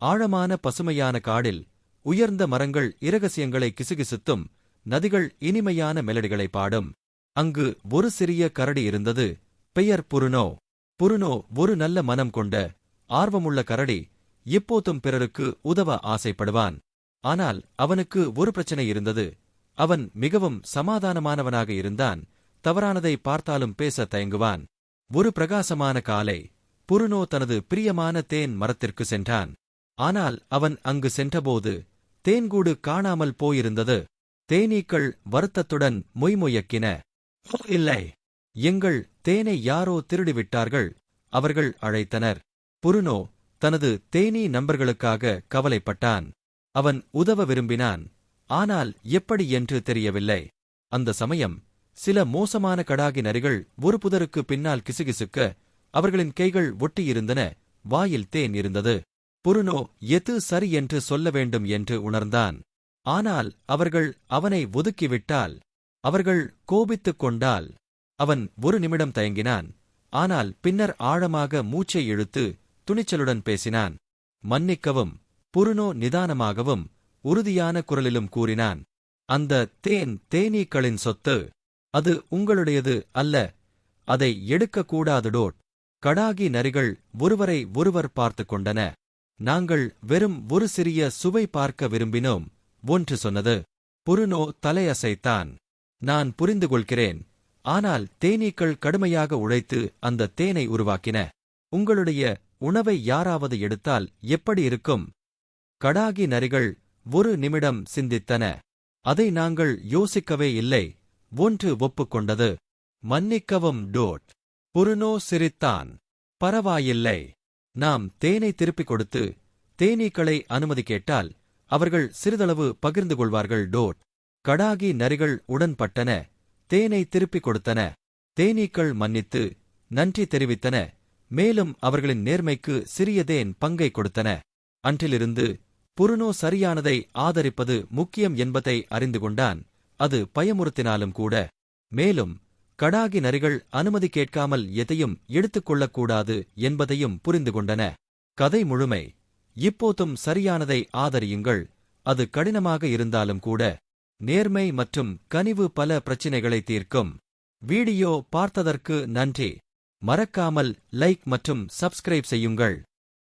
ஆழமான பசுமையான காடில் உயர்ந்த மரங்கள் இரகசியங்களை கிசுகிசுத்தும், நதிகள் இனிமையான மெலடிகளை பாடும். அங்கு ஒரு சிறிய கரடி இருந்தது. பெயர் புருனோ. புருனோ ஒரு நல்ல மனம் கொண்ட ஆர்வமுள்ள கரடி. எப்போதும் பிறருக்கு உதவ ஆசைப்படுவான். ஆனால் அவனுக்கு ஒரு பிரச்சனை இருந்தது. அவன் மிகவும் சமாதானமானவனாக இருந்தான். தவறானதை பார்த்தாலும் பேச தயங்குவான். ஒரு பிரகாசமான காலை புருனோ தனது பிரியமான தேன் மரத்திற்கு சென்றான். ஆனால் அவன் அங்கு சென்றபோது தேன்கூடு காணாமல் போயிருந்தது. தேனீக்கள் வருத்தத்துடன் மொய்மொய்யக்கின. இல்லை, எங்கள் தேனை யாரோ திருடிவிட்டார்கள், அவர்கள் அழைத்தனர். புருனோ தனது தேனீ நண்பர்களுக்காக கவலைப்பட்டான். அவன் உதவ விரும்பினான், ஆனால் எப்படி என்று தெரியவில்லை. அந்த சமயம் சில மோசமான கடாகி நரிகள் ஒரு புதருக்கு பின்னால் கிசுகிசுக்க, அவர்களின் கைகள் ஒட்டியிருந்தன. வாயில் தேன் இருந்தது. புருனோ எது சரி என்று சொல்ல வேண்டும் என்று உணர்ந்தான். ஆனால் அவர்கள் அவனை ஒதுக்கிவிட்டால், அவர்கள் கோபித்துக் கொண்டால். அவன் ஒரு நிமிடம் தயங்கினான். ஆனால் பின்னர் ஆழமாக மூச்சை இழுத்து துணிச்சலுடன் பேசினான். மன்னிக்கவும். புருனோ நிதானமாகவும் உறுதியான குரலிலும் கூறினான். அந்த தேன் தேனீக்களின் சொத்து. அது உங்களுடையது அல்ல. அதை எடுக்கக்கூடாது. கடாகி நரிகள் ஒருவரை ஒருவர் பார்த்து கொண்டன. நாங்கள் வெறும் ஒரு சிறிய சுவை பார்க்க விரும்பினோம், ஒன்று சொன்னது. புருனோ தலையசைத்தான். நான் புரிந்து கொள்கிறேன். ஆனால் தேனீக்கள் கடுமையாக உழைத்து அந்த தேனை உருவாக்கின. உங்களுடைய உணவை யாராவது எடுத்தால் எப்படி இருக்கும்? கடாகி நரிகள் ஒரு நிமிடம் சிந்தித்தன. அதை நாங்கள் யோசிக்கவே இல்லை, ஒன்று ஒப்புக்கொண்டது. மன்னிக்கவும். புருனோ சிரித்தான். பரவாயில்லை. நாம் தேனை திருப்பிக் கொடுத்து தேனீக்களை அனுமதி கேட்டால் அவர்கள் சிறிதளவு பகிர்ந்து கொள்வார்கள். கடாகி நரிகள் உடன்பட்டன. தேனை திருப்பிக் கொடுத்தன. தேனீக்கள் மன்னித்து நன்றி தெரிவித்தன. மேலும் அவர்களின் நேர்மைக்கு சிறியதேன் பங்கை கொடுத்தன. அன்றிலிருந்து புருனோ சரியானதை ஆதரிப்பது முக்கியம் என்பதை அறிந்து கொண்டான். அது பயமுறுத்தினாலும் கூட. மேலும் கடாகி நரிகள் அனுமதி கேட்காமல் எதையும் எடுத்துக்கொள்ளக்கூடாது என்பதையும் புரிந்து கொண்டன. கதை முழுமை. இப்போதும் சரியானதை ஆதரியுங்கள், அது கடினமாக இருந்தாலும் கூட. நேர்மை மற்றும் கனிவு பல பிரச்சினைகளை தீர்க்கும். வீடியோ பார்த்ததற்கு நன்றி. மறக்காமல் லைக் மற்றும் சப்ஸ்கிரைப் செய்யுங்கள்.